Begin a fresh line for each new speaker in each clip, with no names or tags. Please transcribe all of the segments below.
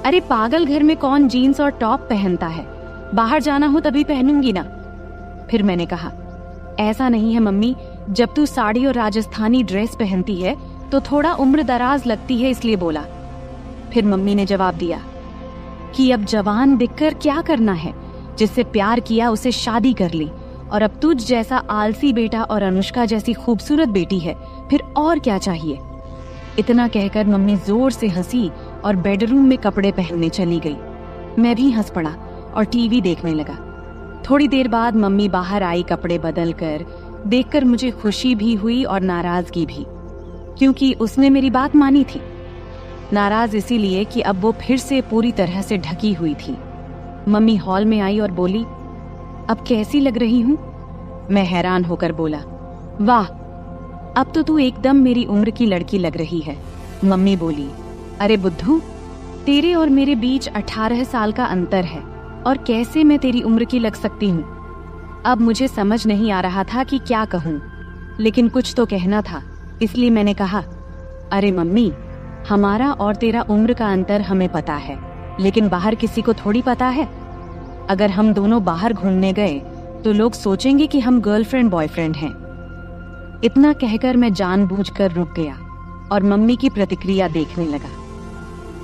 अरे पागल, घर में कौन जीन्स और टॉप पहनता है? बाहर जाना हो तभी पहनूंगी ना। फिर मैंने कहा, ऐसा नहीं है मम्मी, जब तू साड़ी और राजस्थानी ड्रेस पहनती है तो थोड़ा उम्र दराज लगती है, इसलिए बोला। फिर मम्मी ने जवाब दिया कि अब जवान दिखकर क्या करना है, जिससे प्यार किया उसे शादी कर ली, और अब तुझ जैसा आलसी बेटा और अनुष्का जैसी खूबसूरत बेटी है, फिर और क्या चाहिए। इतना कहकर मम्मी जोर से हंसी और बेडरूम में कपड़े पहनने चली गई। मैं भी हंस पड़ा और टीवी देखने लगा। थोड़ी देर बाद मम्मी बाहर आई कपड़े बदल कर। देखकर मुझे खुशी भी हुई और नाराजगी भी, क्योंकि उसने मेरी बात मानी थी। नाराज इसीलिए कि अब वो फिर से पूरी तरह से ढकी हुई थी। मम्मी हॉल में आई और बोली, अब कैसी लग रही हूं? मैं हैरान होकर बोला, वाह, अब तो तू एकदम मेरी उम्र की लड़की लग रही है। मम्मी बोली, अरे बुद्धू, तेरे और मेरे बीच 18 साल का अंतर है, और कैसे मैं तेरी उम्र की लग सकती हूँ? अब मुझे समझ नहीं आ रहा था कि क्या कहूँ, लेकिन कुछ तो कहना था, इसलिए मैंने कहा, अरे मम्मी, हमारा और तेरा उम्र का अंतर हमें पता है, लेकिन बाहर किसी को थोड़ी पता है। अगर हम दोनों बाहर घूमने गए तो लोग सोचेंगे कि हम गर्लफ्रेंड बॉयफ्रेंड हैं। इतना कहकर मैं जानबूझकर रुक गया और मम्मी की प्रतिक्रिया देखने लगा।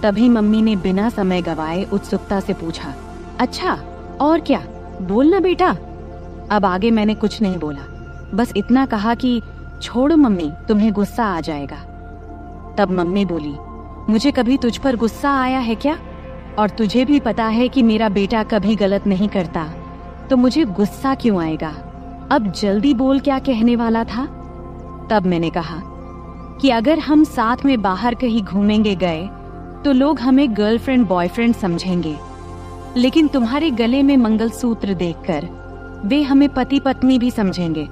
तभी मम्मी ने बिना समय गवाए उत्सुकता से पूछा, अच्छा और क्या, बोलना बेटा। अब आगे मैंने कुछ नहीं बोला, बस इतना कहा कि छोड़ो मम्मी, तुम्हें गुस्सा आ जाएगा। तब मम्मी बोली, मुझे कभी तुझ पर गुस्सा आया है क्या? और तुझे भी पता है कि मेरा बेटा कभी गलत नहीं करता, तो मुझे गुस्सा क्यों आएगा? अब जल्दी बोल, क्या कहने वाला था? तब मैंने कहा कि अगर हम साथ में बाहर कहीं घूमेंगे गए तो लोग हमें गर्लफ्रेंड बॉयफ्रेंड समझेंगे, लेकिन तुम्हारे गले में मंगलसूत्र देखकर वे हमें पति पत्नी भी समझेंगे।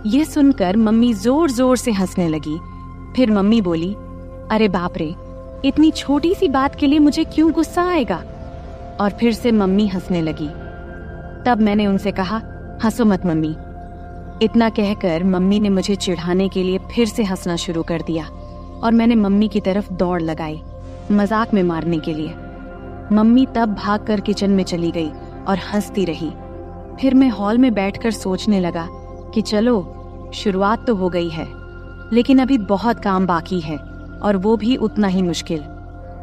ये सुनकर मम्मी जोर जोर से हंसने लगी। फिर मम्मी बोली, अरे बाप रे, इतनी छोटी सी बात के लिए मुझे क्यों गुस्सा आएगा? और फिर से मम्मी हंसने लगी। तब मैंने उनसे कहा, हंसो मत मम्मी। इतना कहकर मम्मी ने मुझे चिढ़ाने के लिए फिर से हंसना शुरू कर दिया, और मैंने मम्मी की तरफ दौड़ लगाई, मजाक में मारने के लिए। मम्मी तब भागकर किचन में चली गई और हंसती रही। फिर मैं हॉल में बैठकर सोचने लगा कि चलो, शुरुआत तो हो गई है, लेकिन अभी बहुत काम बाकी है, और वो भी उतना ही मुश्किल।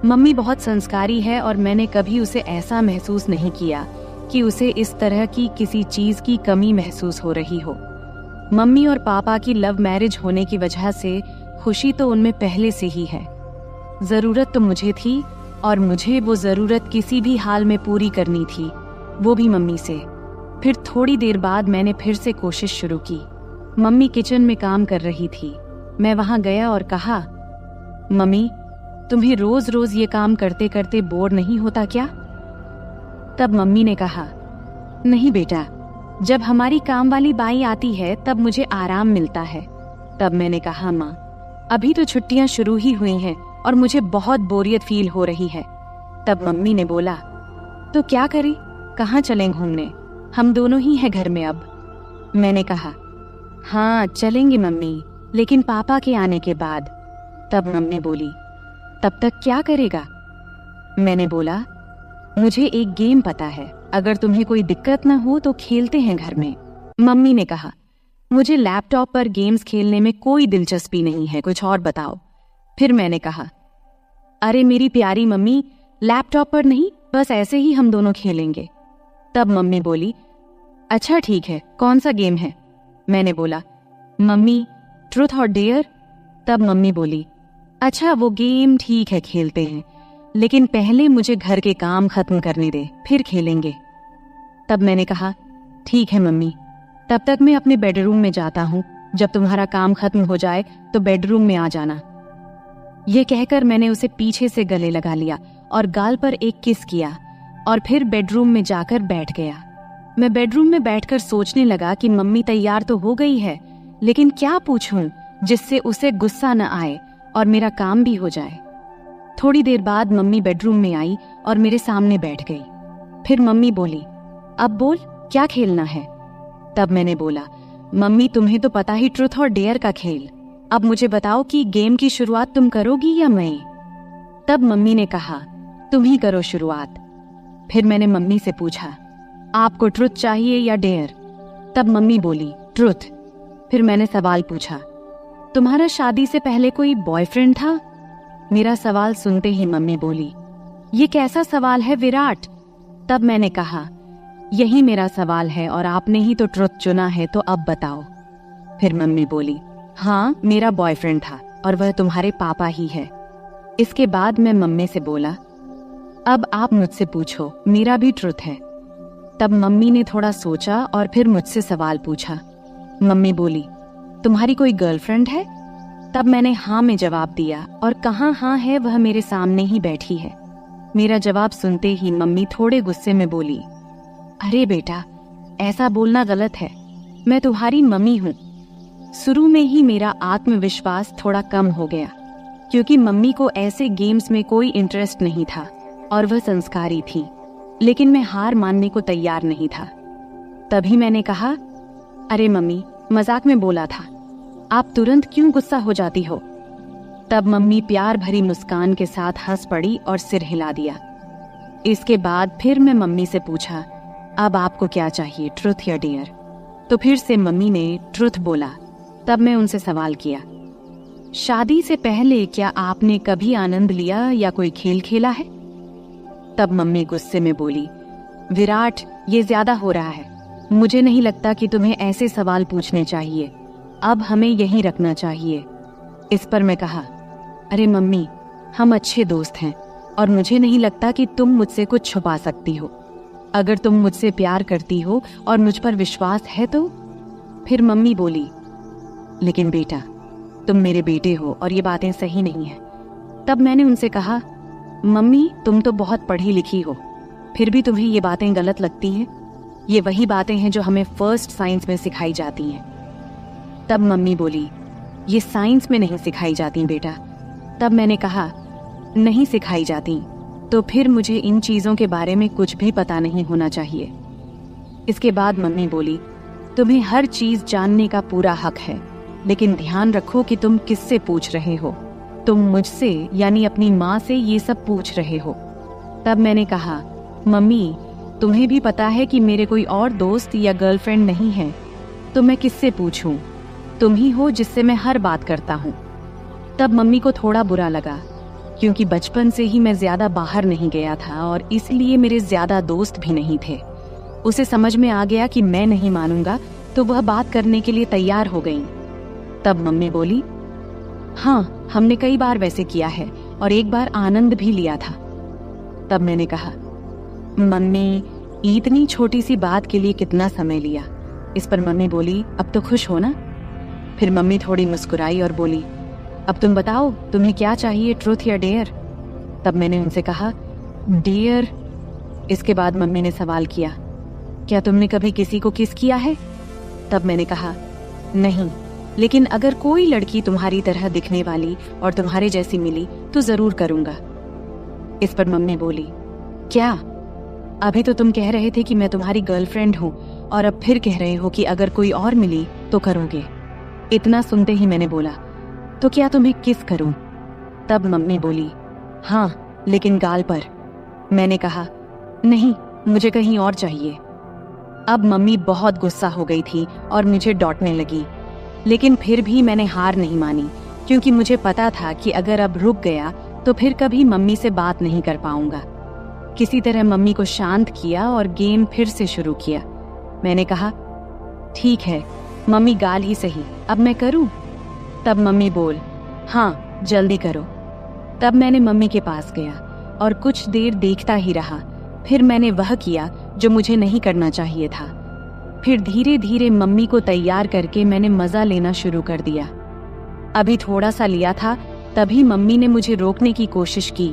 मम्मी बहुत संस्कारी है और मैंने कभी उसे ऐसा महसूस नहीं किया कि उसे इस तरह की किसी चीज की कमी महसूस हो रही हो। मम्मी और पापा की लव मैरिज होने की वजह से खुशी तो उनमें पहले से ही है। जरूरत तो मुझे थी, और मुझे वो जरूरत किसी भी हाल में पूरी करनी थी, वो भी मम्मी से। फिर थोड़ी देर बाद मैंने फिर से कोशिश शुरू की। मम्मी किचन में काम कर रही थी। मैं वहां गया और कहा, मम्मी, तुम्हें रोज रोज ये काम करते करते बोर नहीं होता क्या? तब मम्मी ने कहा, नहीं बेटा, जब हमारी काम वाली बाई आती है तब मुझे आराम मिलता है। तब मैंने कहा, माँ, अभी तो छुट्टियां शुरू ही हुई हैं और मुझे बहुत बोरियत फील हो रही है। तब मम्मी ने बोला, तो क्या करें, कहाँ चलें घूमने? हम दोनों ही हैं घर में अब। मैंने कहा, हाँ चलेंगे मम्मी, लेकिन पापा के आने के बाद। तब मम्मी बोली, तब तक क्या करेगा? मैंने बोला, मुझे एक गेम पता है, अगर तुम्हें कोई दिक्कत न हो तो खेलते हैं घर में। मम्मी ने कहा, मुझे लैपटॉप पर गेम्स खेलने में कोई दिलचस्पी नहीं है, कुछ और बताओ। फिर मैंने कहा, अरे मेरी प्यारी मम्मी, लैपटॉप पर नहीं, बस ऐसे ही हम दोनों खेलेंगे। तब मम्मी बोली, अच्छा ठीक है, कौन सा गेम है? मैंने बोला, मम्मी, ट्रूथ और डेयर। तब मम्मी बोली, अच्छा वो गेम ठीक है, खेलते हैं, लेकिन पहले मुझे घर के काम खत्म करने दे, फिर खेलेंगे। तब मैंने कहा, ठीक है मम्मी, तब तक मैं अपने बेडरूम में जाता हूँ, जब तुम्हारा काम खत्म हो जाए तो बेडरूम में आ जाना। ये कहकर मैंने उसे पीछे से गले लगा लिया और गाल पर एक किस किया, और फिर बेडरूम में जाकर बैठ गया। मैं बेडरूम में बैठकर सोचने लगा कि मम्मी तैयार तो हो गई है, लेकिन क्या पूछूं जिससे उसे गुस्सा न आए और मेरा काम भी हो जाए। थोड़ी देर बाद मम्मी बेडरूम में आई और मेरे सामने बैठ गई। फिर मम्मी बोली, अब बोल, क्या खेलना है? तब मैंने बोला, मम्मी तुम्हें तो पता ही, ट्रूथ और डेयर का खेल। अब मुझे बताओ कि गेम की शुरुआत तुम करोगी या मैं? तब मम्मी ने कहा, तुम ही करो शुरुआत। फिर मैंने मम्मी से पूछा, आपको ट्रुथ चाहिए या डेयर? तब मम्मी बोली, ट्रुथ। फिर मैंने सवाल पूछा, तुम्हारा शादी से पहले कोई बॉयफ्रेंड था? मेरा सवाल सुनते ही मम्मी बोली, ये कैसा सवाल है विराट? तब मैंने कहा, यही मेरा सवाल है और आपने ही तो ट्रुथ चुना है, तो अब बताओ। फिर मम्मी बोली, हाँ, मेरा बॉयफ्रेंड था और वह तुम्हारे पापा ही है। इसके बाद मैं मम्मी से बोला, अब आप मुझसे पूछो, मेरा भी ट्रुथ है। तब मम्मी ने थोड़ा सोचा और फिर मुझसे सवाल पूछा। मम्मी बोली, तुम्हारी कोई गर्लफ्रेंड है? तब मैंने हाँ में जवाब दिया और कहाँ हाँ है, वह मेरे सामने ही बैठी है। मेरा जवाब सुनते ही मम्मी थोड़े गुस्से में बोली, अरे बेटा, ऐसा बोलना गलत है, मैं तुम्हारी मम्मी हूँ। शुरू में ही मेरा आत्मविश्वास थोड़ा कम हो गया, क्योंकि मम्मी को ऐसे गेम्स में कोई इंटरेस्ट नहीं था और वह संस्कारी थी, लेकिन मैं हार मानने को तैयार नहीं था। तभी मैंने कहा, अरे मम्मी, मजाक में बोला था, आप तुरंत क्यों गुस्सा हो जाती हो? तब मम्मी प्यार भरी मुस्कान के साथ हंस पड़ी और सिर हिला दिया। इसके बाद फिर मैं मम्मी से पूछा, अब आपको क्या चाहिए, ट्रुथ या डेयर? तो फिर से मम्मी ने ट्रुथ बोला। तब मैं उनसे सवाल किया, शादी से पहले क्या आपने कभी आनंद लिया या कोई खेल खेला है? तब मम्मी गुस्से में बोली, विराट, ये ज्यादा हो रहा है, मुझे नहीं लगता कि तुम्हें ऐसे सवाल पूछने चाहिए, अब हमें यहीं रखना चाहिए। इस पर मैं कहा, अरे मम्मी, हम अच्छे दोस्त हैं और मुझे नहीं लगता कि तुम मुझसे कुछ छुपा सकती हो। अगर तुम मुझसे प्यार करती हो और मुझ पर विश्वास है तो। फिर मम्मी बोली, लेकिन बेटा, तुम मेरे बेटे हो और ये बातें सही नहीं है। तब मैंने उनसे कहा, मम्मी, तुम तो बहुत पढ़ी लिखी हो, फिर भी तुम्हें ये बातें गलत लगती हैं? ये वही बातें हैं जो हमें फर्स्ट साइंस में सिखाई जाती हैं। तब मम्मी बोली, ये साइंस में नहीं सिखाई जाती बेटा। तब मैंने कहा, नहीं सिखाई जाती तो फिर मुझे इन चीजों के बारे में कुछ भी पता नहीं होना चाहिए। इसके बाद मम्मी बोली, तुम्हें हर चीज जानने का पूरा हक है, लेकिन ध्यान रखो कि तुम किससे पूछ रहे हो। तुम मुझसे यानी अपनी माँ से ये सब पूछ रहे हो। तब मैंने कहा, मम्मी, तुम्हें भी पता है कि मेरे कोई और दोस्त या गर्लफ्रेंड नहीं है, तो मैं किससे पूछूं? तुम ही हो जिससे मैं हर बात करता हूँ। तब मम्मी को थोड़ा बुरा लगा, क्योंकि बचपन से ही मैं ज्यादा बाहर नहीं गया था और इसलिए मेरे ज्यादा दोस्त भी नहीं थे। उसे समझ में आ गया कि मैं नहीं मानूंगा, तो वह बात करने के लिए तैयार हो गई। तब मम्मी बोली, हाँ, हमने कई बार वैसे किया है और एक बार आनंद भी लिया था। तब मैंने कहा, मम्मी, इतनी छोटी सी बात के लिए कितना समय लिया? इस पर मम्मी बोली, अब तो खुश हो ना? फिर मम्मी थोड़ी मुस्कुराई और बोली, अब तुम बताओ, तुम्हें क्या चाहिए, ट्रुथ या डेयर? तब मैंने उनसे कहा, डेयर। इसके बाद मम्मी ने सवाल किया, क्या तुमने कभी किसी को किस किया है? तब मैंने कहा, नहीं, लेकिन अगर कोई लड़की तुम्हारी तरह दिखने वाली और तुम्हारे जैसी मिली तो जरूर करूंगा। इस पर मम्मी बोली, क्या? अभी तो तुम कह रहे थे कि मैं तुम्हारी गर्लफ्रेंड हूँ और अब फिर कह रहे हो कि अगर कोई और मिली तो करोगे। इतना सुनते ही मैंने बोला, तो क्या तुम्हें किस करूं? तब मम्मी बोली, हाँ, लेकिन गाल पर। मैंने कहा, नहीं, मुझे कहीं और चाहिए। अब मम्मी बहुत गुस्सा हो गई थी और मुझे डांटने लगी, लेकिन फिर भी मैंने हार नहीं मानी, क्योंकि मुझे पता था कि अगर अब रुक गया तो फिर कभी मम्मी से बात नहीं कर पाऊंगा। किसी तरह मम्मी को शांत किया और गेम फिर से शुरू किया। मैंने कहा, ठीक है मम्मी, गाल ही सही, अब मैं करूं? तब मम्मी बोल, हाँ, जल्दी करो। तब मैंने मम्मी के पास गया और कुछ देर देखता ही रहा। फिर मैंने वह किया जो मुझे नहीं करना चाहिए था। फिर धीरे धीरे मम्मी को तैयार करके मैंने मजा लेना शुरू कर दिया। अभी थोड़ा सा लिया था, तभी मम्मी ने मुझे रोकने की कोशिश की।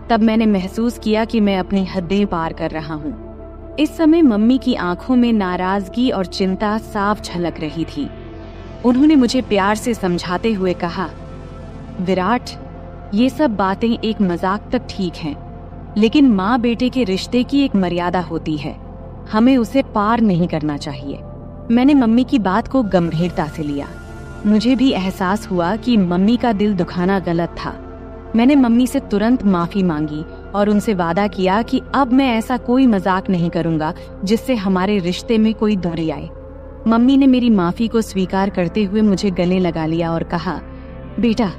तब मैंने महसूस किया कि मैं अपनी हदें पार कर रहा हूँ। इस समय मम्मी की आंखों में नाराजगी और चिंता साफ झलक रही थी। उन्होंने मुझे प्यार से समझाते हुए कहा, विराट, ये सब बातें एक मजाक तक ठीक हैं, लेकिन माँ बेटे के रिश्ते की एक मर्यादा होती है, हमें उसे पार नहीं करना चाहिए। मैंने मम्मी की बात को गंभीरता से लिया। मुझे भी एहसास हुआ कि मम्मी का दिल दुखाना गलत था। मैंने मम्मी से तुरंत माफी मांगी और उनसे वादा किया कि अब मैं ऐसा कोई मजाक नहीं करूंगा जिससे हमारे रिश्ते में कोई दूरी आए। मम्मी ने मेरी माफी को स्वीकार करते हुए मुझे गले लगा लिया और कहा, बेटा,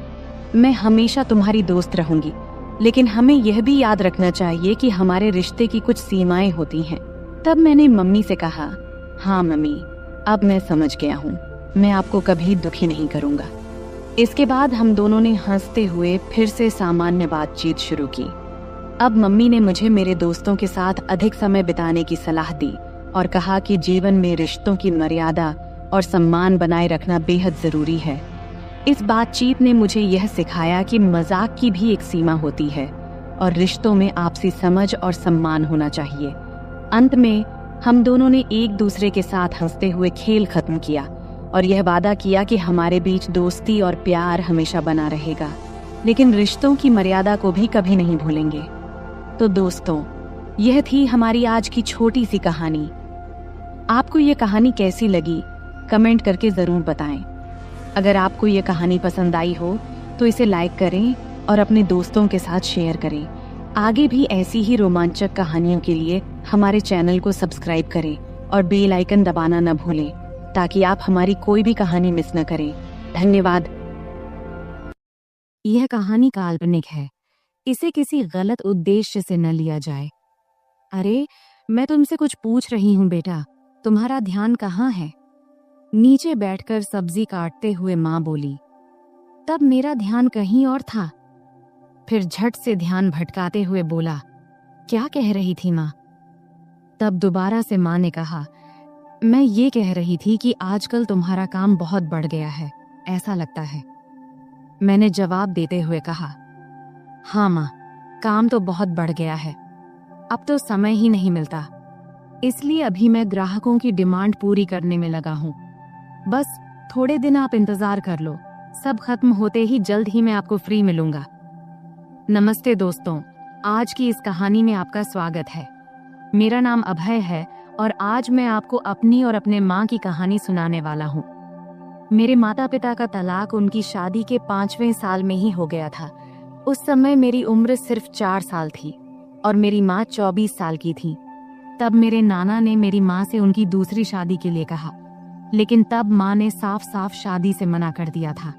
मैं हमेशा तुम्हारी दोस्त रहूंगी, लेकिन हमें यह भी याद रखना चाहिए कि हमारे रिश्ते की कुछ सीमाएं होती हैं। तब मैंने मम्मी से कहा, हाँ मम्मी, अब मैं समझ गया हूँ, मैं आपको कभी दुखी नहीं करूंगा। इसके बाद हम दोनों ने हंसते हुए फिर से सामान्य बातचीत शुरू की। अब मम्मी ने मुझे मेरे दोस्तों के साथ अधिक समय बिताने की सलाह दी और कहा कि जीवन में रिश्तों की मर्यादा और सम्मान बनाए रखना बेहद जरूरी है। इस बातचीत ने मुझे यह सिखाया कि मजाक की भी एक सीमा होती है और रिश्तों में आपसी समझ और सम्मान होना चाहिए। अंत में हम दोनों ने एक दूसरे के साथ हंसते हुए खेल खत्म किया और यह वादा किया कि हमारे बीच दोस्ती और प्यार हमेशा बना रहेगा, लेकिन रिश्तों की मर्यादा को भी कभी नहीं भूलेंगे। तो दोस्तों, यह थी हमारी आज की छोटी सी कहानी। आपको ये कहानी कैसी लगी कमेंट करके जरूर बताएं। अगर आपको ये कहानी पसंद आई हो तो इसे लाइक करें और अपने दोस्तों के साथ शेयर करें। आगे भी ऐसी ही रोमांचक कहानियों के लिए हमारे चैनल को सब्सक्राइब करें और बेल आइकन दबाना न भूलें ताकि आप हमारी कोई भी कहानी मिस न करें। धन्यवाद।
यह कहानी काल्पनिक है, इसे किसी गलत उद्देश्य से न लिया जाए। अरे, मैं तुमसे कुछ पूछ रही हूँ बेटा, तुम्हारा ध्यान कहाँ है? नीचे बैठकर सब्जी काटते हुए माँ बोली। तब मेरा ध्यान कहीं और था। फिर झट से ध्यान भटकाते हुए बोला, क्या कह रही थी माँ? तब दोबारा से माँ ने कहा, मैं ये कह रही थी कि आजकल तुम्हारा काम बहुत बढ़ गया है, ऐसा लगता है। मैंने जवाब देते हुए कहा, हाँ माँ, काम तो बहुत बढ़ गया है, अब तो समय ही नहीं मिलता, इसलिए अभी मैं ग्राहकों की डिमांड पूरी करने में लगा हूँ। बस थोड़े दिन आप इंतजार कर लो, सब खत्म होते ही जल्द ही मैं आपको फ्री मिलूंगा। नमस्ते दोस्तों, आज की इस कहानी में आपका स्वागत है। मेरा नाम अभय है और आज मैं आपको अपनी और अपने माँ की कहानी सुनाने वाला हूँ। मेरे माता पिता का तलाक उनकी शादी के 5वें साल में ही हो गया था। उस समय मेरी उम्र सिर्फ 4 साल थी और मेरी माँ 24 साल की थी। तब मेरे नाना ने मेरी माँ से उनकी दूसरी शादी के लिए कहा, लेकिन तब माँ ने साफ साफ शादी से मना कर दिया था।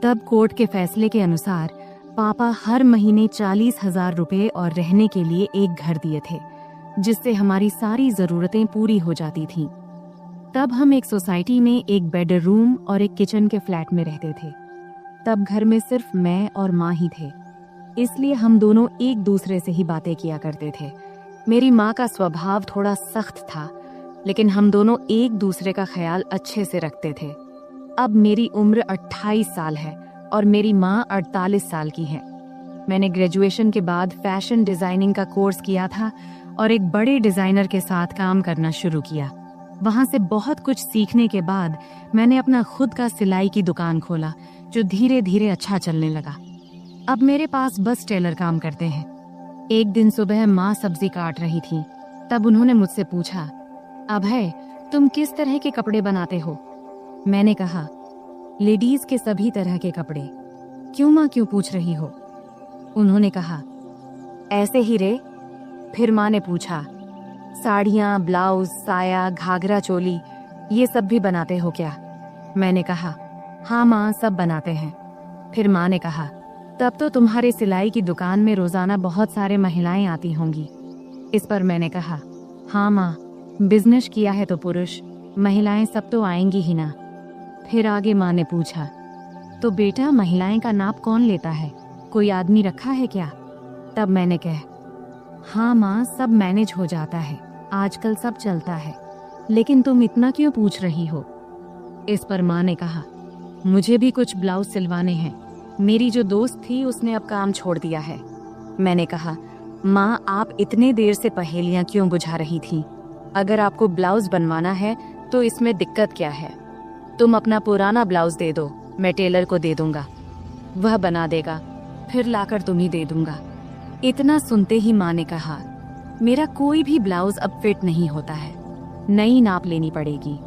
तब कोर्ट के फैसले के अनुसार पापा हर महीने 40,000 रुपए और रहने के लिए एक घर दिए थे, जिससे हमारी सारी जरूरतें पूरी हो जाती थीं। तब हम एक सोसाइटी में एक बेडरूम और एक किचन के फ्लैट में रहते थे। तब घर में सिर्फ मैं और माँ ही थे, इसलिए हम दोनों एक दूसरे से ही बातें किया करते थे। मेरी माँ का स्वभाव थोड़ा सख्त था, लेकिन हम दोनों एक दूसरे का ख्याल अच्छे से रखते थे। अब मेरी उम्र 28 साल है और मेरी माँ 48 साल की है। मैंने ग्रेजुएशन के बाद फैशन डिजाइनिंग का कोर्स किया था और एक बड़े डिजाइनर के साथ काम करना शुरू किया। वहां से बहुत कुछ सीखने के बाद मैंने अपना खुद का सिलाई की दुकान खोला, जो धीरे धीरे अच्छा चलने लगा। अब मेरे पास बस टेलर काम करते हैं। एक दिन सुबह माँ सब्जी काट रही थी, तब उन्होंने मुझसे पूछा, अभय, तुम किस तरह के कपड़े बनाते हो? मैंने कहा, लेडीज के सभी तरह के कपड़े। क्यों माँ, क्यों पूछ रही हो? उन्होंने कहा, ऐसे ही रे। फिर माँ ने पूछा, साड़ियाँ, ब्लाउज, साया, घाघरा चोली, ये सब भी बनाते हो क्या? मैंने कहा, हाँ माँ, सब बनाते हैं। फिर माँ ने कहा, तब तो तुम्हारे सिलाई की दुकान में रोजाना बहुत सारे महिलाएं आती होंगी। इस पर मैंने कहा, हाँ माँ, बिजनेस किया है तो पुरुष, महिलाएं सब तो आएंगी ही ना। फिर आगे माँ ने पूछा, तो बेटा महिलाएं का नाप कौन लेता है? कोई आदमी रखा है क्या? तब मैंने कहा, हाँ माँ, सब मैनेज हो जाता है, आजकल सब चलता है, लेकिन तुम इतना क्यों पूछ रही हो? इस पर माँ ने कहा, मुझे भी कुछ ब्लाउज सिलवाने हैं, मेरी जो दोस्त थी उसने अब काम छोड़ दिया है। मैंने कहा, माँ, आप इतने देर से पहेलियाँ क्यों बुझा रही थी? अगर आपको ब्लाउज बनवाना है तो इसमें दिक्कत क्या है? तुम अपना पुराना ब्लाउज दे दो, मैं टेलर को दे दूंगा, वह बना देगा, फिर लाकर तुम्हें दे दूंगा। इतना सुनते ही माँ ने कहा, मेरा कोई भी ब्लाउज अब फिट नहीं होता है, नई नाप लेनी पड़ेगी।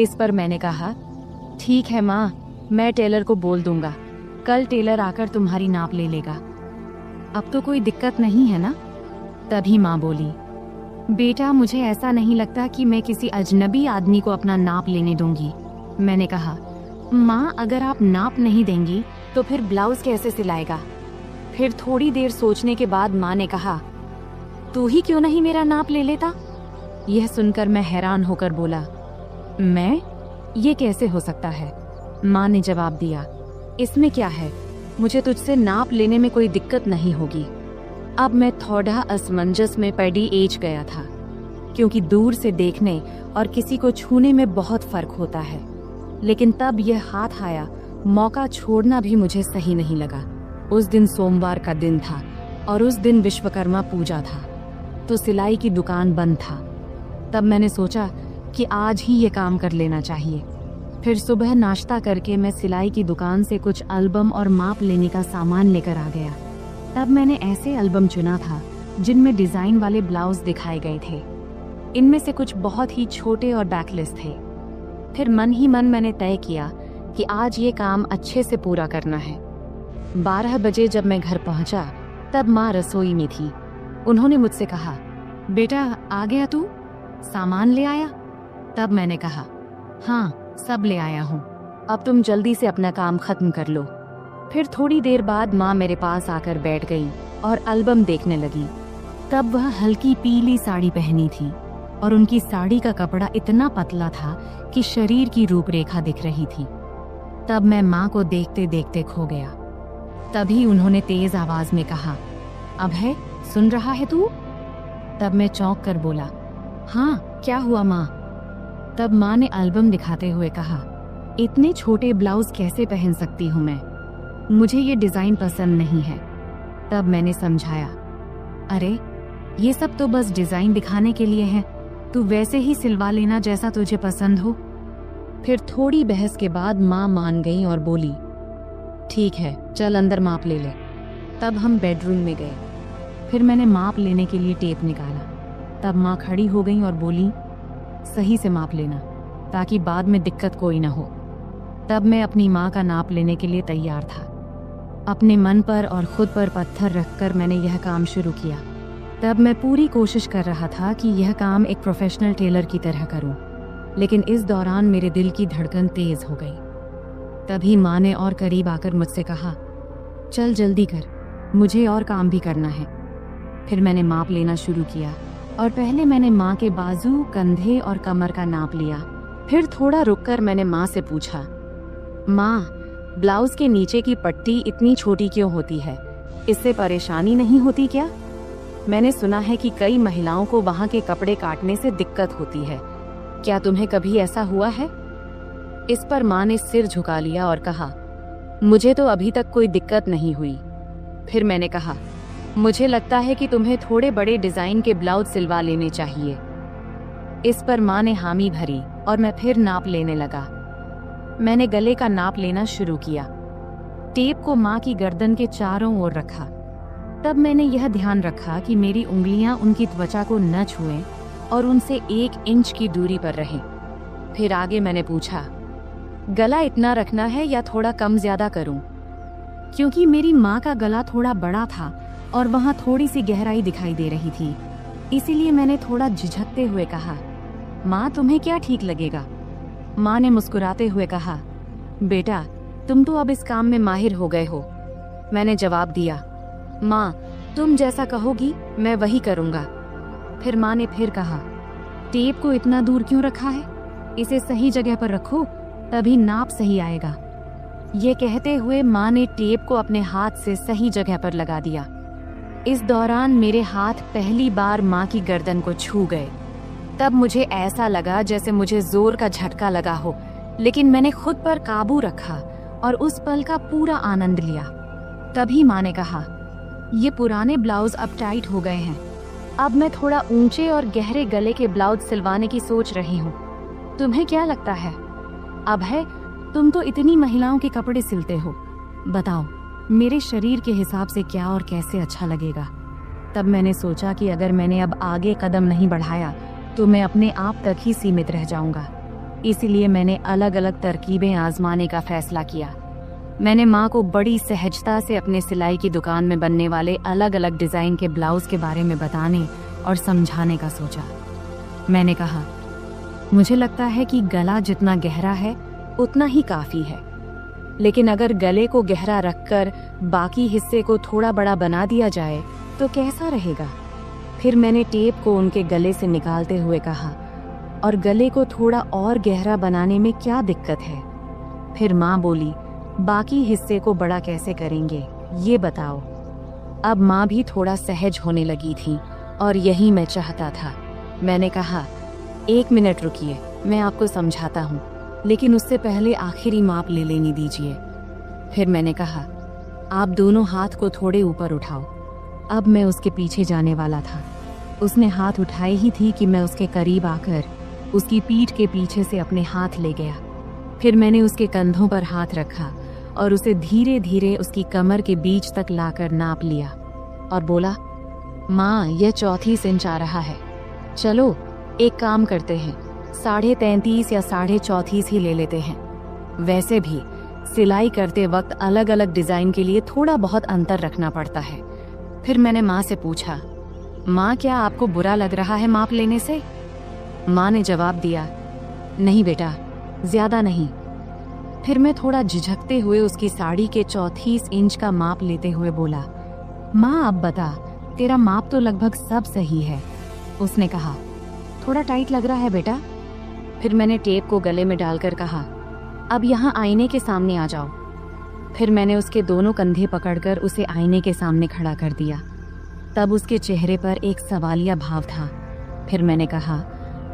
इस पर मैंने कहा, ठीक है माँ, मैं टेलर को बोल दूंगा, कल टेलर आकर तुम्हारी नाप ले लेगा। अब तो कोई दिक्कत नहीं है ना? तभी माँ बोली, बेटा मुझे ऐसा नहीं लगता कि मैं किसी अजनबी आदमी को अपना नाप लेने दूंगी। मैंने कहा, माँ अगर आप नाप नहीं देंगी तो फिर ब्लाउज कैसे सिलाएगा? फिर थोड़ी देर सोचने के बाद माँ ने कहा, तू ही क्यों नहीं मेरा नाप ले लेता? यह सुनकर मैं हैरान होकर बोला, मैं? ये कैसे हो सकता है? माँ ने जवाब दिया, इसमें क्या है, मुझे तुझसे नाप लेने में कोई दिक्कत नहीं होगी। अब मैं थोड़ा असमंजस में पड़ी एज गया था, क्योंकि दूर से देखने और किसी को छूने में बहुत फर्क होता है। लेकिन तब यह हाथ आया, मौका छोड़ना भी मुझे सही नहीं लगा। उस दिन सोमवार का दिन था और उस दिन विश्वकर्मा पूजा था, तो सिलाई की दुकान बंद था। तब मैंने सोचा कि आज ही ये काम कर लेना चाहिए। फिर सुबह नाश्ता करके मैं सिलाई की दुकान से कुछ एल्बम और माप लेने का सामान लेकर आ गया। तब मैंने ऐसे एल्बम चुना था जिनमें डिजाइन वाले ब्लाउज दिखाए गए थे। इनमें से कुछ बहुत ही छोटे और बैकलेस थे। फिर मन ही मन मैंने तय किया कि आज ये काम अच्छे से पूरा करना है। 12 बजे जब मैं घर पहुंचा तब माँ रसोई में थी। उन्होंने मुझसे कहा, बेटा आ गया तू? सामान ले आया? तब मैंने कहा, हाँ सब ले आया हूँ, अब तुम जल्दी से अपना काम खत्म कर लो। फिर थोड़ी देर बाद माँ मेरे पास आकर बैठ गई और एल्बम देखने लगी। तब वह हल्की पीली साड़ी पहनी थी और उनकी साड़ी का कपड़ा इतना पतला था कि शरीर की रूपरेखा दिख रही थी। तब मैं माँ को देखते देखते खो गया। तभी उन्होंने तेज आवाज में कहा, अभय सुन रहा है तू? तब मैं चौंक कर बोला, हाँ क्या हुआ माँ? तब माँ ने एल्बम दिखाते हुए कहा, इतने छोटे ब्लाउज कैसे पहन सकती हूँ मैं? मुझे ये डिजाइन पसंद नहीं है। तब मैंने समझाया, अरे ये सब तो बस डिजाइन दिखाने के लिए है, तू वैसे ही सिलवा लेना जैसा तुझे पसंद हो। फिर थोड़ी बहस के बाद माँ मान गई और बोली, ठीक है चल अंदर माप ले ले। तब हम बेडरूम में गए। फिर मैंने माप लेने के लिए टेप निकाला। तब माँ खड़ी हो गई और बोली, सही से माप लेना ताकि बाद में दिक्कत कोई ना हो। तब मैं अपनी माँ का नाप लेने के लिए तैयार था। अपने मन पर और खुद पर पत्थर रखकर मैंने यह काम शुरू किया। तब मैं पूरी कोशिश कर रहा था कि यह काम एक प्रोफेशनल टेलर की तरह करूं, लेकिन इस दौरान मेरे दिल की धड़कन तेज हो गई। तभी माँ ने और करीब आकर मुझसे कहा, चल जल्दी कर, मुझे और काम भी करना है। फिर मैंने माप लेना शुरू किया और पहले मैंने माँ के बाजू, कंधे और कमर का नाप लिया। फिर थोड़ा रुककर मैंने माँ से पूछा, माँ ब्लाउज के नीचे की पट्टी इतनी छोटी क्यों होती है? इससे परेशानी नहीं होती क्या? मैंने सुना है कि कई महिलाओं को वहाँ के कपड़े काटने से दिक्कत होती है, क्या तुम्हें कभी ऐसा हुआ है? इस पर माँ ने सिर झुका लिया और कहा, मुझे तो अभी तक कोई दिक्कत नहीं हुई। फिर मैंने कहा, मुझे लगता है कि तुम्हें थोड़े बड़े डिजाइन के ब्लाउज सिलवा लेने चाहिए। इस पर माँ ने हामी भरी और मैं फिर नाप लेने लगा। मैंने गले का नाप लेना शुरू किया। टेप को माँ की गर्दन के चारों ओर रखा। तब मैंने यह ध्यान रखा कि मेरी उंगलियां उनकी त्वचा को न छुएं और उनसे 1 इंच की दूरी पर रहें। फिर आगे मैंने पूछा, गला इतना रखना है या थोड़ा कम ज्यादा करूं? क्योंकि मेरी माँ का गला थोड़ा बड़ा था और वहाँ थोड़ी सी गहराई दिखाई दे रही थी, इसीलिए मैंने थोड़ा झिझकते हुए कहा, माँ तुम्हें क्या ठीक लगेगा? माँ ने मुस्कुराते हुए कहा, बेटा तुम तो अब इस काम में माहिर हो गए हो। मैंने जवाब दिया, माँ तुम जैसा कहोगी मैं वही करूँगा। फिर माँ ने फिर कहा, टेप को इतना दूर क्यों रखा है? इसे सही जगह पर रखो, तभी नाप सही आएगा। ये कहते हुए माँ ने टेप को अपने हाथ से सही जगह पर लगा दिया। इस दौरान मेरे हाथ पहली बार माँ की गर्दन को छू गए। तब मुझे ऐसा लगा जैसे मुझे जोर का झटका लगा हो, लेकिन मैंने खुद पर काबू रखा और उस पल का पूरा आनंद लिया। तभी माँ ने कहा, ये पुराने ब्लाउज अब टाइट हो गए हैं, अब मैं थोड़ा ऊंचे और गहरे गले के ब्लाउज सिलवाने की सोच रही हूँ। तुम्हें क्या लगता है? अभय तुम तो इतनी महिलाओं के कपड़े सिलते हो, बताओ मेरे शरीर के हिसाब से क्या और कैसे अच्छा लगेगा। तब मैंने सोचा कि अगर मैंने अब आगे कदम नहीं बढ़ाया तो मैं अपने आप तक ही सीमित रह जाऊंगा। इसीलिए मैंने अलग अलग तरकीबें आजमाने का फैसला किया। मैंने माँ को बड़ी सहजता से अपने सिलाई की दुकान में बनने वाले अलग अलग डिजाइन के ब्लाउज के बारे में बताने और समझाने का सोचा। मैंने कहा, मुझे लगता है कि गला जितना गहरा है उतना ही काफी है, लेकिन अगर गले को गहरा रखकर बाकी हिस्से को थोड़ा बड़ा बना दिया जाए तो कैसा रहेगा। फिर मैंने टेप को उनके गले से निकालते हुए कहा, और गले को थोड़ा और गहरा बनाने में क्या दिक्कत है। फिर माँ बोली, बाकी हिस्से को बड़ा कैसे करेंगे ये बताओ। अब माँ भी थोड़ा सहज होने लगी थी और यही मैं चाहता था। मैंने कहा, 1 मिनट रुकिए, मैं आपको समझाता हूँ, लेकिन उससे पहले आखिरी माप ले लेने दीजिए। फिर मैंने कहा, आप दोनों हाथ को थोड़े ऊपर उठाओ। अब मैं उसके पीछे जाने वाला था। उसने हाथ उठाए ही थी कि मैं उसके करीब आकर उसकी पीठ के पीछे से अपने हाथ ले गया। फिर मैंने उसके कंधों पर हाथ रखा और उसे धीरे धीरे उसकी कमर के बीच तक लाकर नाप लिया और बोला, माँ, यह 34 इंच आ रहा है। चलो एक काम करते हैं, 33.5 या 34.5 ही ले लेते हैं। वैसे भी सिलाई करते वक्त अलग अलग डिजाइन के लिए थोड़ा बहुत अंतर रखना पड़ता है। फिर मैंने माँ से पूछा, माँ, क्या आपको बुरा लग रहा है माप लेने से? माँ ने जवाब दिया, नहीं बेटा, ज्यादा नहीं। फिर मैं थोड़ा झिझकते हुए उसकी साड़ी के 34 इंच का माप लेते हुए बोला, माँ अब बता, तेरा माप तो लगभग सब सही है। उसने कहा, थोड़ा टाइट लग रहा है बेटा। फिर मैंने टेप को गले में डालकर कहा, अब यहाँ आईने के सामने आ जाओ। फिर मैंने उसके दोनों कंधे पकड़कर उसे आईने के सामने खड़ा कर दिया। तब उसके चेहरे पर एक सवालिया भाव था। फिर मैंने कहा,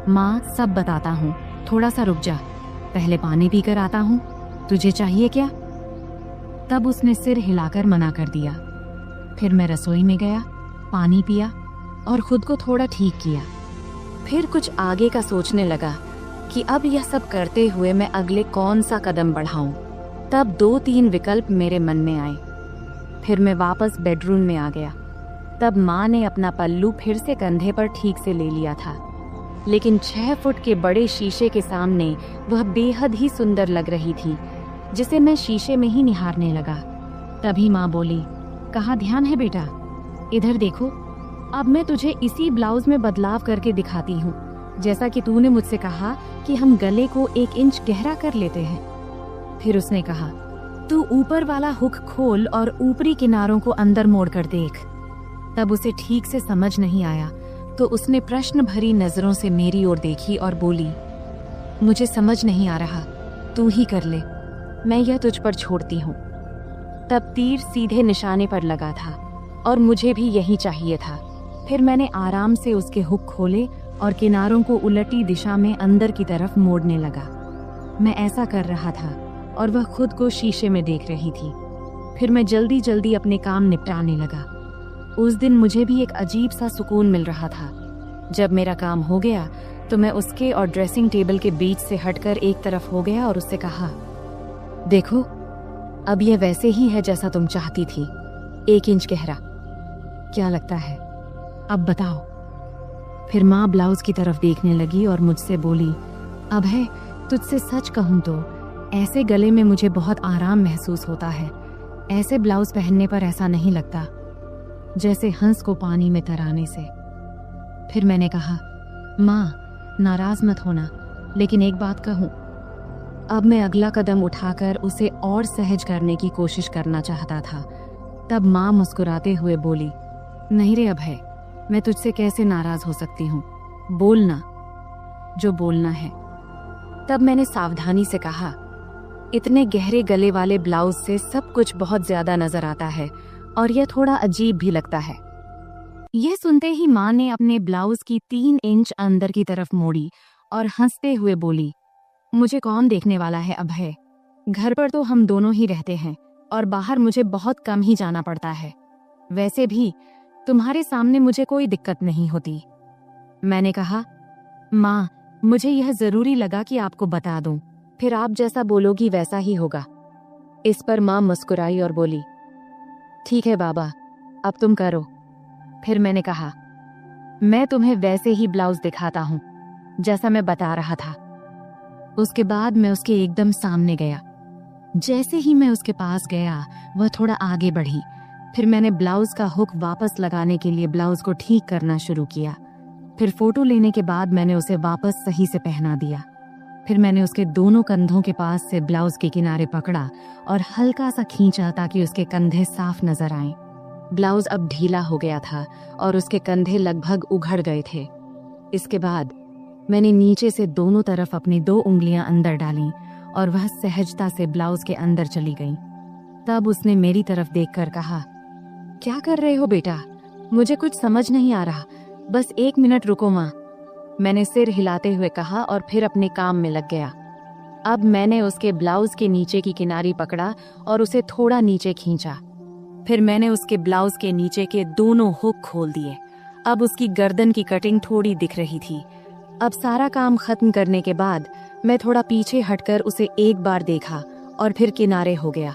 माँ, सब बताता हूँ, थोड़ा सा रुक जा, पहले पानी पीकर आता हूँ, तुझे चाहिए क्या? तब उसने सिर हिलाकर मना कर दिया। फिर मैं रसोई में गया, पानी पिया और खुद को थोड़ा ठीक किया। फिर कुछ आगे का सोचने लगा कि अब यह सब करते हुए मैं अगले कौन सा कदम बढ़ाऊं। तब 2-3 विकल्प मेरे मन में आए। फिर मैं वापस बेडरूम में आ गया। तब माँ ने अपना पल्लू फिर से कंधे पर ठीक से ले लिया था, लेकिन 6 फुट के बड़े शीशे के सामने वह बेहद ही सुंदर लग रही थी, जिसे मैं शीशे में ही निहारने लगा। तभी माँ बोली, कहाँ ध्यान है बेटा, इधर देखो, अब मैं तुझे इसी ब्लाउज में बदलाव करके दिखाती हूँ, जैसा कि तूने मुझसे कहा कि हम गले को 1 इंच गहरा कर लेते हैं। फिर उसने कहा, तू ऊपर वाला हुक खोल और ऊपरी किनारों को अंदर मोड़ कर देख। तब उसे ठीक से समझ नहीं आया, तो उसने प्रश्न भरी नजरों से मेरी ओर देखी और बोली, मुझे समझ नहीं आ रहा, तू ही कर ले, मैं यह तुझ पर छोड़ती हूँ। तब तीर सीधे निशाने पर लगा था और मुझे भी यही चाहिए था। फिर मैंने आराम से उसके हुक खोले और किनारों को उलटी दिशा में अंदर की तरफ मोड़ने लगा। मैं ऐसा कर रहा था और वह खुद को शीशे में देख रही थी। फिर मैं जल्दी जल्दी अपने काम निपटाने लगा। उस दिन मुझे भी एक अजीब सा सुकून मिल रहा था। जब मेरा काम हो गया तो मैं उसके और ड्रेसिंग टेबल के बीच से हटकर एक तरफ हो गया और उससे कहा, देखो, अब यह वैसे ही है जैसा तुम चाहती थी, 1 इंच गहरा। क्या लगता है, अब बताओ। फिर माँ ब्लाउज की तरफ देखने लगी और मुझसे बोली, अब है, तुझसे सच कहूँ तो ऐसे गले में मुझे बहुत आराम महसूस होता है। ऐसे ब्लाउज पहनने पर ऐसा नहीं लगता जैसे हंस को पानी में तराने से। फिर मैंने कहा, माँ, नाराज मत होना, लेकिन एक बात कहूँ। अब मैं अगला कदम उठाकर उसे और सहज करने की कोशिश करना चाहता था। तब माँ मुस्कुराते हुए बोली, नहीं रे अभय, मैं तुझसे कैसे नाराज हो सकती हूँ, बोलना जो बोलना है। तब मैंने सावधानी से कहा, इतने गहरे गले वाले ब्लाउज से सब कुछ बहुत ज्यादा नजर आता है और यह थोड़ा अजीब भी लगता है। यह सुनते ही माँ ने अपने ब्लाउज की 3 इंच अंदर की तरफ मोड़ी और हंसते हुए बोली, मुझे कौन देखने वाला है अभय, घर पर तो हम दोनों ही रहते हैं और बाहर मुझे बहुत कम ही जाना पड़ता है। वैसे भी तुम्हारे सामने मुझे कोई दिक्कत नहीं होती। मैंने कहा, माँ, मुझे यह जरूरी लगा कि आपको बता दूं, फिर आप जैसा बोलोगी वैसा ही होगा। इस पर माँ मुस्कुराई और बोली, ठीक है बाबा, अब तुम करो। फिर मैंने कहा, मैं तुम्हें वैसे ही ब्लाउज दिखाता हूँ जैसा मैं बता रहा था। उसके बाद मैं उसके एकदम सामने गया। जैसे ही मैं उसके पास गया वह थोड़ा आगे बढ़ी। फिर मैंने ब्लाउज का हुक वापस लगाने के लिए ब्लाउज को ठीक करना शुरू किया। फिर फोटो लेने के बाद मैंने उसे वापस सही से पहना दिया। फिर मैंने उसके दोनों कंधों के पास से ब्लाउज के किनारे पकड़ा और हल्का सा खींचा ताकि उसके कंधे साफ नजर आएं। ब्लाउज अब ढीला हो गया था और उसके कंधे लगभग उघड़ गए थे। इसके बाद मैंने नीचे से दोनों तरफ अपनी 2 उंगलियां अंदर डालीं और वह सहजता से ब्लाउज के अंदर चली गई। तब उसने मेरी तरफ देखकर कहा, क्या कर रहे हो बेटा? मुझे कुछ समझ नहीं आ रहा, बस 1 मिनट रुको माँ। मैंने सिर हिलाते हुए कहा और फिर अपने काम में लग गया। अब मैंने उसके ब्लाउज के नीचे की किनारी पकड़ा और उसे थोड़ा नीचे खींचा। फिर मैंने उसके ब्लाउज के नीचे के दोनों हुक खोल दिए। अब उसकी गर्दन की कटिंग थोड़ी दिख रही थी। अब सारा काम खत्म करने के बाद मैं थोड़ा पीछे हटकर उसे एक बार देखा और फिर किनारे हो गया।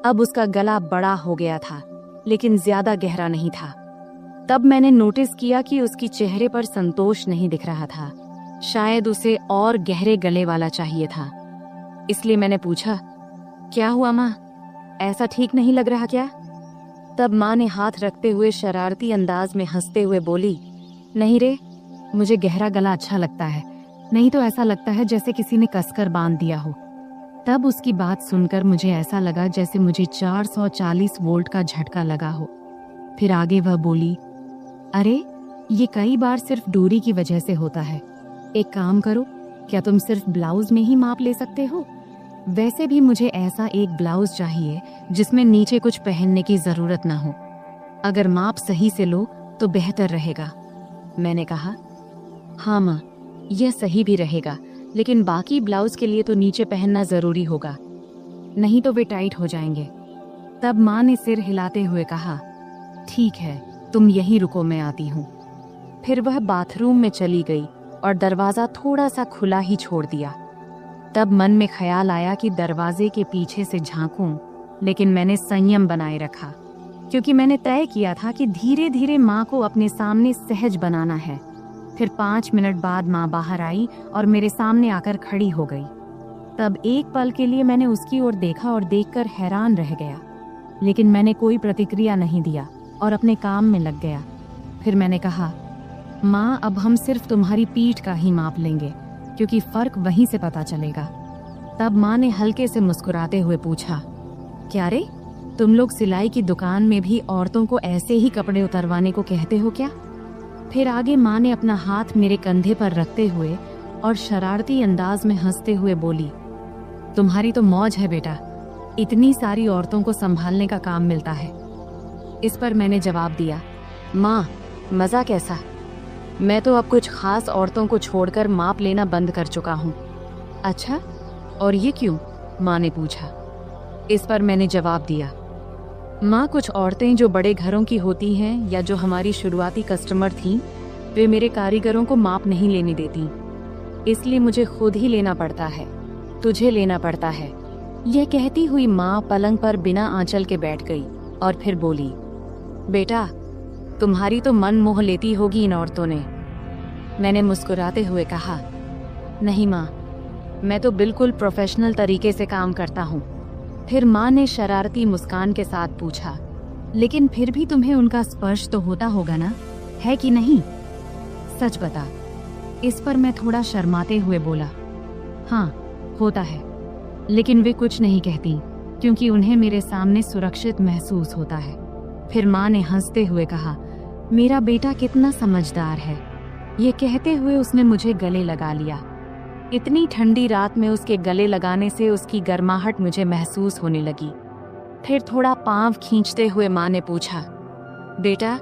अब उसका गला बड़ा हो गया था, लेकिन ज्यादा गहरा नहीं था। तब मैंने नोटिस किया कि उसकी चेहरे पर संतोष नहीं दिख रहा था। शायद उसे और गहरे गले वाला चाहिए था। इसलिए मैंने पूछा, क्या हुआ माँ? ऐसा ठीक नहीं लग रहा क्या? तब माँ ने हाथ रखते हुए शरारती अंदाज में हंसते हुए बोली, नहीं रे, मुझे गहरा गला अच्छा लगता है, नहीं तो ऐसा लगता है जैसे किसी ने कसकर बांध दिया हो। तब उसकी बात सुनकर मुझे ऐसा लगा जैसे मुझे 440 वोल्ट का झटका लगा हो। फिर आगे वह बोली, अरे ये कई बार सिर्फ दूरी की वजह से होता है। एक काम करो, क्या तुम सिर्फ ब्लाउज में ही माप ले सकते हो? वैसे भी मुझे ऐसा एक ब्लाउज चाहिए जिसमें नीचे कुछ पहनने की जरूरत ना हो। अगर माप सही से लो तो बेहतर रहेगा। मैंने कहा, हाँ माँ, यह सही भी रहेगा, लेकिन बाकी ब्लाउज के लिए तो नीचे पहनना जरूरी होगा, नहीं तो वे टाइट हो जाएंगे। तब माँ ने सिर हिलाते हुए कहा, ठीक है, तुम यहीं रुको, मैं आती हूँ। फिर वह बाथरूम में चली गई और दरवाजा थोड़ा सा खुला ही छोड़ दिया। तब मन में ख्याल आया कि दरवाजे के पीछे से झांकूं, लेकिन मैंने संयम बनाए रखा, क्योंकि मैंने तय किया था कि धीरे धीरे माँ को अपने सामने सहज बनाना है। फिर 5 मिनट बाद माँ बाहर आई और मेरे सामने आकर खड़ी हो गई। तब एक पल के लिए मैंने उसकी ओर देखा और देखकर हैरान रह गया, लेकिन मैंने कोई प्रतिक्रिया नहीं दिया और अपने काम में लग गया। फिर मैंने कहा, माँ, अब हम सिर्फ तुम्हारी पीठ का ही माप लेंगे, क्योंकि फर्क वहीं से पता चलेगा। तब माँ ने हल्के से मुस्कुराते हुए पूछा, क्या रे, तुम लोग सिलाई की दुकान में भी औरतों को ऐसे ही कपड़े उतरवाने को कहते हो क्या? फिर आगे माँ ने अपना हाथ मेरे कंधे पर रखते हुए और शरारती अंदाज में हंसते हुए बोली, तुम्हारी तो मौज है बेटा, इतनी सारी औरतों को संभालने का काम मिलता है। इस पर मैंने जवाब दिया, माँ, मजा कैसा? मैं तो अब कुछ खास औरतों को छोड़कर माप लेना बंद कर चुका हूँ। अच्छा, और ये क्यों? माँ ने पूछा। इस पर मैंने जवाब दिया, माँ, कुछ औरतें जो बड़े घरों की होती हैं या जो हमारी शुरुआती कस्टमर थीं, वे मेरे कारीगरों को माप नहीं लेने देती, इसलिए मुझे खुद ही लेना पड़ता है, तुझे लेना पड़ता है। यह कहती हुई माँ पलंग पर बिना आंचल के बैठ गई और फिर बोली, बेटा, तुम्हारी तो मन मोह लेती होगी इन औरतों ने। मैंने मुस्कुराते हुए कहा, नहीं माँ, मैं तो बिल्कुल प्रोफेशनल तरीके से काम करता हूँ। फिर माँ ने शरारती मुस्कान के साथ पूछा, लेकिन फिर भी तुम्हें उनका स्पर्श तो होता होगा ना, है कि नहीं? सच बता। इस पर मैं थोड़ा शर्माते हुए बोला, हाँ, होता है, लेकिन वे कुछ नहीं कहती क्योंकि उन्हें मेरे सामने सुरक्षित महसूस होता है। फिर माँ ने हंसते हुए कहा, मेरा बेटा कितना समझदार है। ये कहते हुए उसने मुझे गले लगा लिया। इतनी ठंडी रात में उसके गले लगाने से उसकी गर्माहट मुझे महसूस होने लगी। फिर थोड़ा पांव खींचते हुए माँ ने पूछा, बेटा,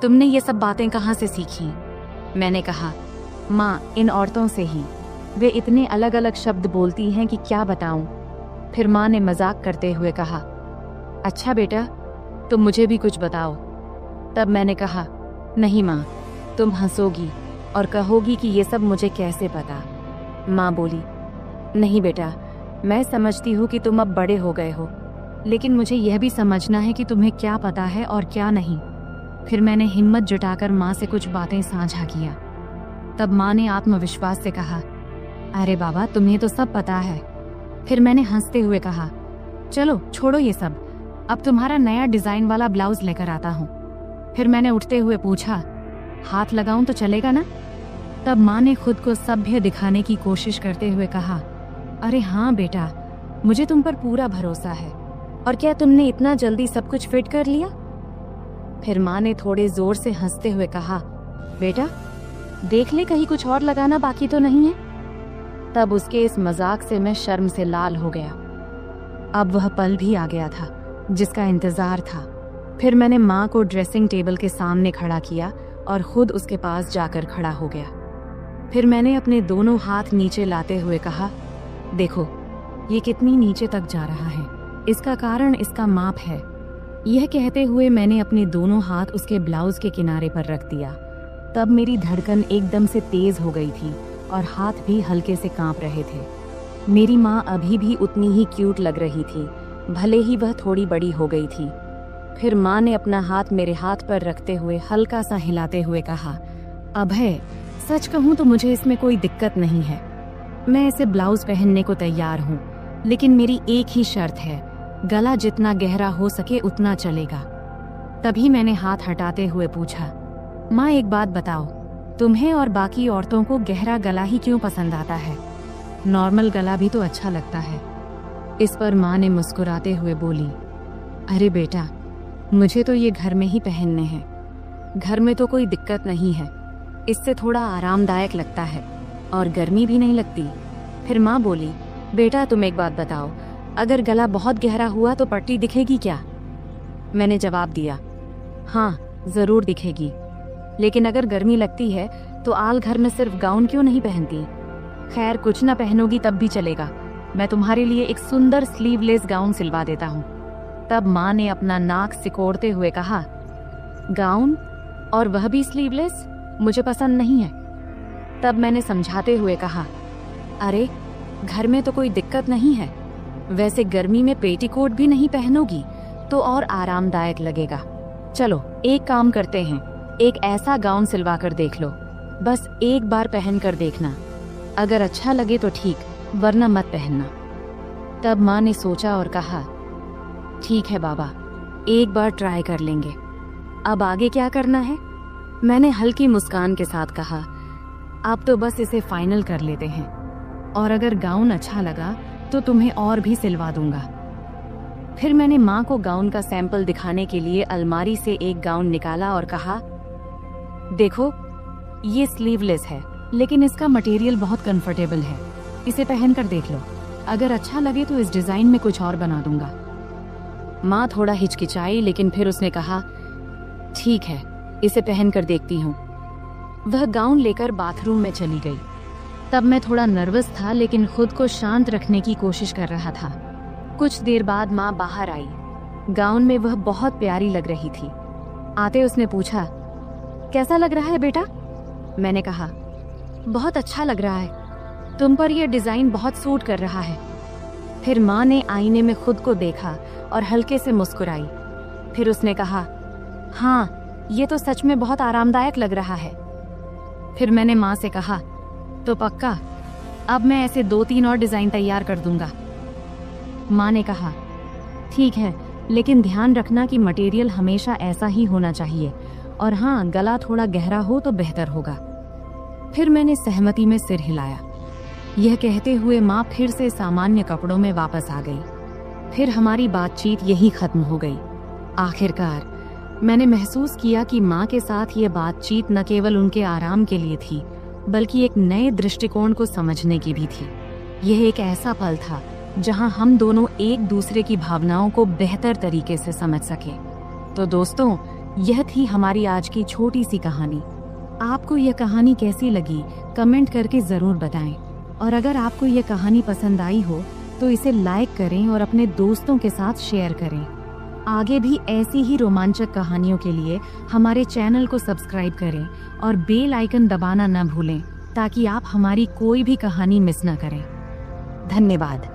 तुमने ये सब बातें कहाँ से सीखी? मैंने कहा, माँ, इन औरतों से ही। वे इतने अलग अलग शब्द बोलती हैं कि क्या बताऊं। फिर माँ ने मजाक करते हुए कहा, अच्छा बेटा, तुम मुझे भी कुछ बताओ। तब मैंने कहा, नहीं माँ, तुम हंसोगी और कहोगी कि ये सब मुझे कैसे पता। माँ बोली, नहीं बेटा, मैं समझती हूँ कि तुम अब बड़े हो गए हो, लेकिन मुझे यह भी समझना है कि तुम्हें क्या पता है और क्या नहीं। फिर मैंने हिम्मत जुटाकर माँ से कुछ बातें साझा किया। तब माँ ने आत्मविश्वास से कहा, अरे बाबा, तुम्हें तो सब पता है। फिर मैंने हंसते हुए कहा, चलो छोड़ो ये सब, अब तुम्हारा नया डिजाइन वाला ब्लाउज लेकर आता हूँ। फिर मैंने उठते हुए पूछा, हाथ लगाऊं तो चलेगा ना? तब माँ ने खुद को सभ्य दिखाने की कोशिश करते हुए कहा, अरे हाँ बेटा, मुझे तुम पर पूरा भरोसा है। और क्या तुमने इतना जल्दी सब कुछ फिट कर लिया? फिर माँ ने थोड़े जोर से हंसते हुए कहा, बेटा देख ले कहीं कुछ और लगाना बाकी तो नहीं है। तब उसके इस मजाक से मैं शर्म से लाल हो गया। अब वह पल भी आ गया था जिसका इंतजार था। फिर मैंने माँ को ड्रेसिंग टेबल के सामने खड़ा किया और खुद उसके पास जाकर खड़ा हो गया। फिर मैंने अपने दोनों हाथ नीचे लाते हुए कहा, देखो ये कितनी नीचे तक जा रहा है, इसका कारण इसका माप है। यह कहते हुए मैंने अपने दोनों हाथ उसके ब्लाउज के किनारे पर रख दिया। तब मेरी धड़कन एकदम से तेज हो गई थी और हाथ भी हल्के से कांप रहे थे। मेरी माँ अभी भी उतनी ही क्यूट लग रही थी, भले ही वह थोड़ी बड़ी हो गई थी। फिर माँ ने अपना हाथ मेरे हाथ पर रखते हुए हल्का सा हिलाते हुए कहा, अभय सच कहूँ तो मुझे इसमें कोई दिक्कत नहीं है, मैं इसे ब्लाउज पहनने को तैयार हूँ, लेकिन मेरी एक ही शर्त है, गला जितना गहरा हो सके उतना चलेगा। तभी मैंने हाथ हटाते हुए पूछा, माँ एक बात बताओ, तुम्हें और बाकी औरतों को गहरा गला ही क्यों पसंद आता है? नॉर्मल गला भी तो अच्छा लगता है। इस पर माँ ने मुस्कुराते हुए बोली, अरे बेटा मुझे तो ये घर में ही पहनने हैं, घर में तो कोई दिक्कत नहीं है, इससे थोड़ा आरामदायक लगता है और गर्मी भी नहीं लगती। फिर माँ बोली, बेटा तुम एक बात बताओ, अगर गला बहुत गहरा हुआ तो पट्टी दिखेगी क्या? मैंने जवाब दिया, हाँ जरूर दिखेगी, लेकिन अगर गर्मी लगती है तो आल घर में सिर्फ गाउन क्यों नहीं पहनती? खैर कुछ ना पहनोगी तब भी चलेगा, मैं तुम्हारे लिए एक सुंदर स्लीवलेस गाउन सिलवा देता हूँ। तब माँ ने अपना नाक सिकोड़ते हुए कहा, गाउन और वह भी स्लीवलेस? मुझे पसंद नहीं है। तब मैंने समझाते हुए कहा, अरे घर में तो कोई दिक्कत नहीं है, वैसे गर्मी में पेटीकोट भी नहीं पहनोगी तो और आरामदायक लगेगा। चलो एक काम करते हैं, एक ऐसा गाउन सिलवा कर देख लो, बस एक बार पहन कर देखना, अगर अच्छा लगे तो ठीक, वरना मत पहनना। तब माँ ने सोचा और कहा, ठीक है बाबा, एक बार ट्राई कर लेंगे, अब आगे क्या करना है? मैंने हल्की मुस्कान के साथ कहा, अब तो बस इसे फाइनल कर लेते हैं, और अगर गाउन अच्छा लगा तो तुम्हें और भी सिलवा दूंगा। फिर मैंने माँ को गाउन का सैंपल दिखाने के लिए अलमारी से एक गाउन निकाला और कहा, देखो ये स्लीवलेस है, लेकिन इसका मटेरियल बहुत कंफर्टेबल है, इसे पहन कर देख लो, अगर अच्छा लगे तो इस डिजाइन में कुछ और बना दूंगा। माँ थोड़ा हिचकिचाई, लेकिन फिर उसने कहा, ठीक है इसे पहन कर देखती हूँ। वह गाउन लेकर बाथरूम में चली गई। तब मैं थोड़ा नर्वस था, लेकिन खुद को शांत रखने की कोशिश कर रहा था। कुछ देर बाद माँ बाहर आई। गाउन में वह बहुत प्यारी लग रही थी। आते उसने पूछा, कैसा लग रहा है बेटा? मैंने कहा, बहुत अच्छा लग रहा है, तुम पर यह डिजाइन बहुत सूट कर रहा है। फिर माँ ने आईने में खुद को देखा और हल्के से मुस्कुराई। फिर उसने कहा, हाँ ये तो सच में बहुत आरामदायक लग रहा है। फिर मैंने माँ से कहा, तो पक्का अब मैं ऐसे 2-3 और डिजाइन तैयार कर दूंगा। माँ ने कहा, ठीक है, लेकिन ध्यान रखना कि मटेरियल हमेशा ऐसा ही होना चाहिए, और हाँ गला थोड़ा गहरा हो तो बेहतर होगा। फिर मैंने सहमति में सिर हिलाया। यह कहते हुए माँ फिर से सामान्य कपड़ों में वापस आ गई। फिर हमारी बातचीत यही खत्म हो गई। आखिरकार मैंने महसूस किया कि माँ के साथ ये बातचीत न केवल उनके आराम के लिए थी, बल्कि एक नए दृष्टिकोण को समझने की भी थी। यह एक ऐसा पल था जहां हम दोनों एक दूसरे की भावनाओं को बेहतर तरीके से समझ सके। तो दोस्तों, यह थी हमारी आज की छोटी सी कहानी। आपको यह कहानी कैसी लगी कमेंट करके जरूर बताएं, और अगर आपको यह कहानी पसंद आई हो तो इसे लाइक करें और अपने दोस्तों के साथ शेयर करें। आगे भी ऐसी ही रोमांचक कहानियों के लिए हमारे चैनल को सब्सक्राइब करें और बेल आइकन दबाना न भूलें, ताकि आप हमारी कोई भी कहानी मिस न करें। धन्यवाद।